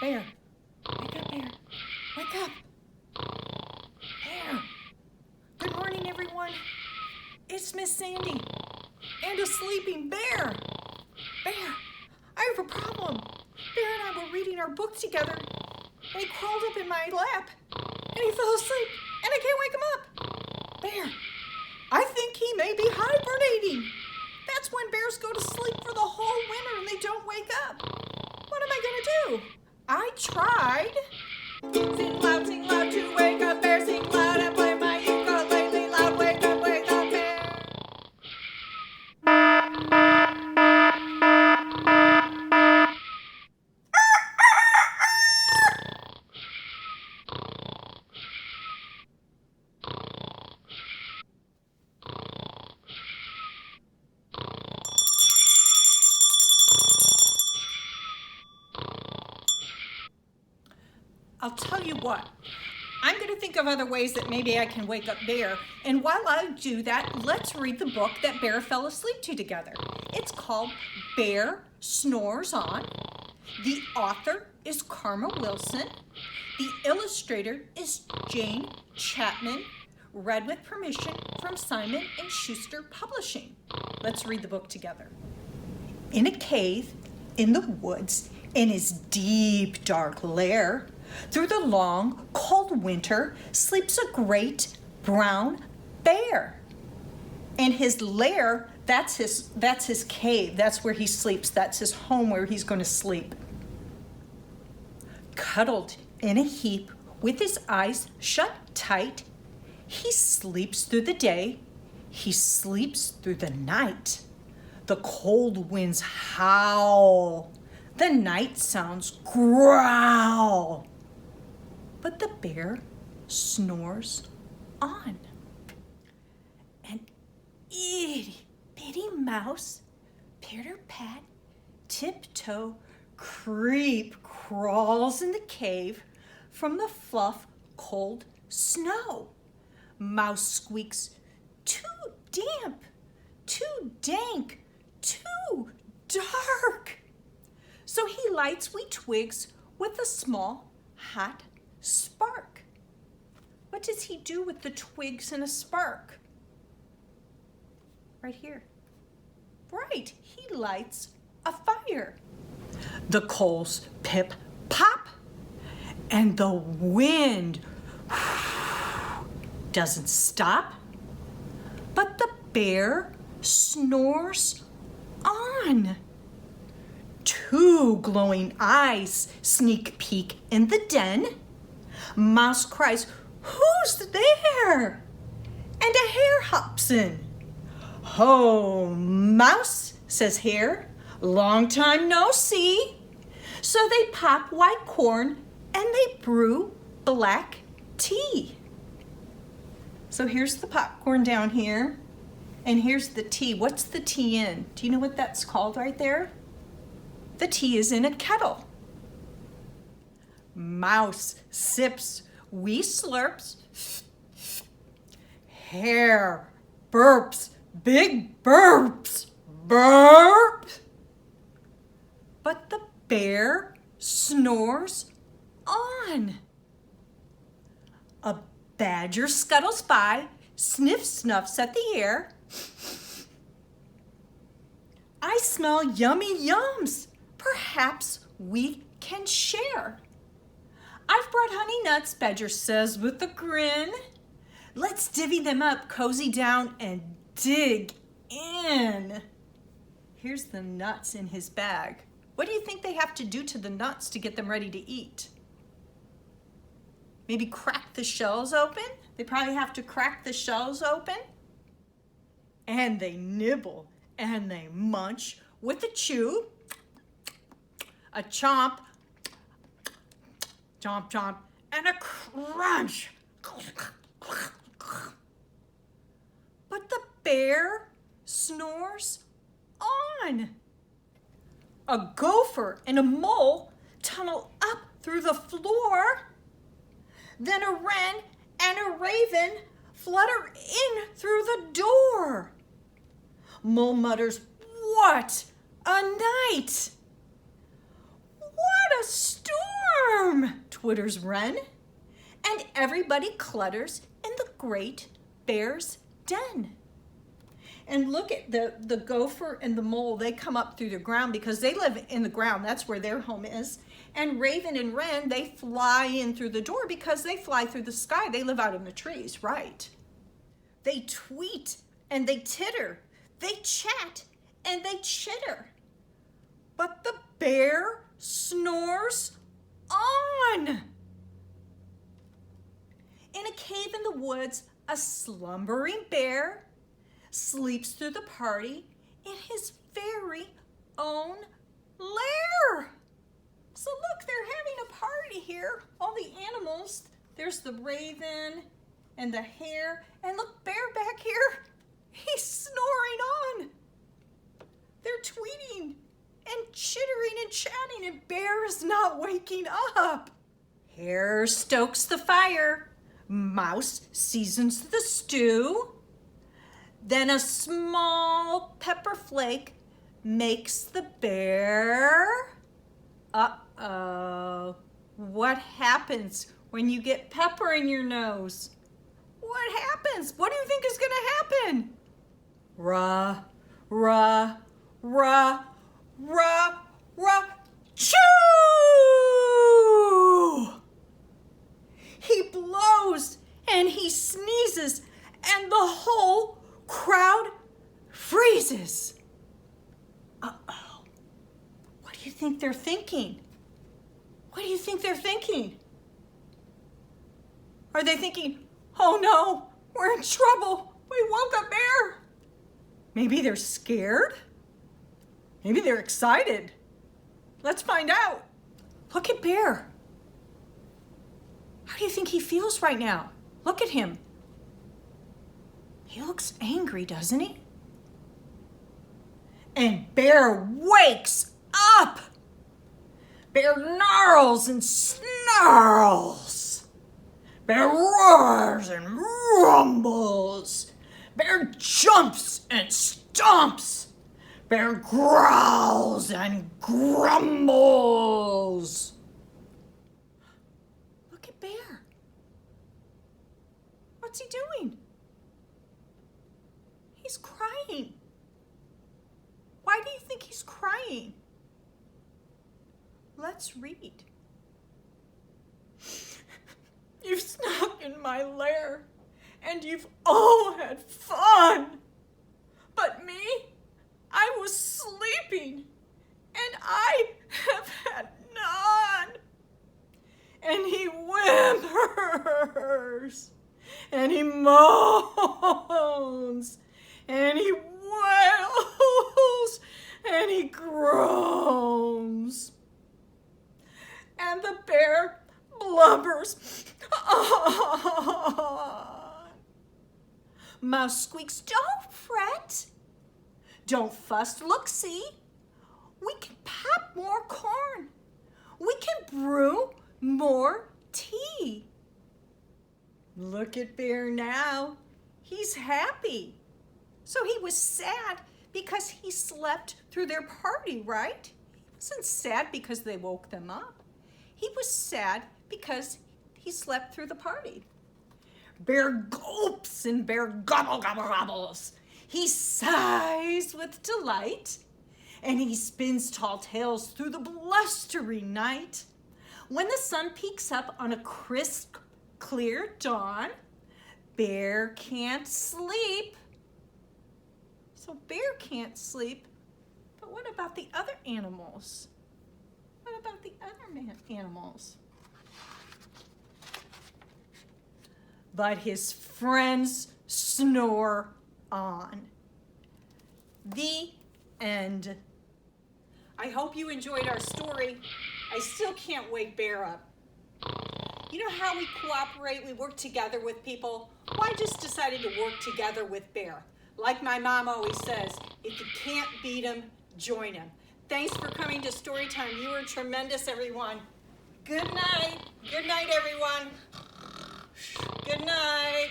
Bear, wake up, Bear. Wake up. Bear. Good morning, everyone. It's Miss Sandy and a sleeping bear. Bear, I have a problem. Bear and I were reading our book together, and he crawled up in my lap, and he fell asleep, and I can't wake him up. Bear, I think he may be hibernating. That's when bears go to sleep for the whole winter and they don't wake up. What am I going to do? I tried. Sing loud to wake up, bear. Sing loud and play my ukulele loud. Wake up, bear. I'll tell you what, I'm going to think of other ways that maybe I can wake up Bear. And while I do that, let's read the book that Bear fell asleep to together. It's called Bear Snores On. The author is Karma Wilson. The illustrator is Jane Chapman. Read with permission from Simon & Schuster Publishing. Let's read the book together. In a cave in the woods, in his deep, dark lair, through the long, cold winter, sleeps a great brown bear. And his lair, that's his cave. That's where he sleeps. That's his home where he's going to sleep. Cuddled in a heap with his eyes shut tight, he sleeps through the day. He sleeps through the night. The cold winds howl. The night sounds growl. But the bear snores on. An itty bitty mouse, pitter-pat, tiptoe, crawls in the cave from the fluff cold snow. Mouse squeaks, too damp, too dank, too dark. So he lights wee twigs with a small hot spark. What does he do with the twigs and a spark? Right here. Right, he lights a fire. The coals pip pop, and the wind doesn't stop, but the bear snores on. Two glowing eyes sneak peek in the den. Mouse cries, "Who's there?" And a hare hops in. "Ho, Mouse," says Hare, "long time no see." So they pop white corn and they brew black tea. So here's the popcorn down here, and here's the tea. What's the tea in? Do you know what that's called right there? The tea is in a kettle. Mouse sips wee slurps. Hare burps, big burps, burp. But the bear snores on. A badger scuttles by, snuffs at the air. I smell yummy yums. Perhaps we can share. I've brought honey nuts, Badger says with a grin. Let's divvy them up, cozy down, and dig in. Here's the nuts in his bag. What do you think they have to do to the nuts to get them ready to eat? Maybe crack the shells open? They probably have to crack the shells open. And they nibble and they munch with a chew, a chomp, chomp, chomp, and a crunch. But the bear snores on. A gopher and a mole tunnel up through the floor. Then a wren and a raven flutter in through the door. Mole mutters, "What a night! What a storm!" twitters wren, and everybody clutters in the great bear's den. And look at the gopher and the mole, they come up through the ground because they live in the ground, that's where their home is. And raven and wren, they fly in through the door because they fly through the sky, they live out in the trees, right? They tweet and they titter, they chat and they chitter. But the bear snores on. In a cave in the woods, a slumbering bear sleeps through the party in his very own lair. So look, they're having a party here. All the animals. There's the raven and the hare. And look, Bear back here. He's snoring on. They're tweeting and chittering and chatting, and Bear is not waking up. Hare stokes the fire. Mouse seasons the stew. Then a small pepper flake makes the bear. Uh-oh. What happens when you get pepper in your nose? What happens? What do you think is going to happen? Rah, rah, rah, rah, rah, choo! He blows and he sneezes and the whole crowd freezes. Uh-oh. What do you think they're thinking? What do you think they're thinking? Are they thinking, oh no, we're in trouble. We woke up Bear. Maybe they're scared. Maybe they're excited. Let's find out. Look at Bear. How do you think he feels right now? Look at him. He looks angry, doesn't he? And Bear wakes up. Bear gnarls and snarls. Bear roars and rumbles. Bear jumps and stomps. Bear growls and grumbles. Look at Bear. What's he doing? He's crying. Why do you think he's crying? Let's read. You've snuck in my lair, and you've all had fun. But me, I was sleeping, and I have had none. And he whimpers, and he moans, and he wails, and he groans. And the bear blubbers on. Mouse squeaks, don't fret. Don't fuss, look, see. We can pop more corn. We can brew more tea. Look at Bear now. He's happy. So he was sad because he slept through their party, right? He wasn't sad because they woke them up. He was sad because he slept through the party. Bear gulps and Bear gobbles. He sighs with delight, and he spins tall tales through the blustery night. When the sun peeks up on a crisp, clear dawn, Bear can't sleep. So Bear can't sleep, but what about the other animals? What about the other animals? But his friends snore on. The end. I hope you enjoyed our story. I still can't wake Bear up. You know how we cooperate, we work together with people? Well, I just decided to work together with Bear. Like my mom always says, if you can't beat him, join him. Thanks for coming to Storytime. You were tremendous, everyone. Good night. Good night, everyone. Good night.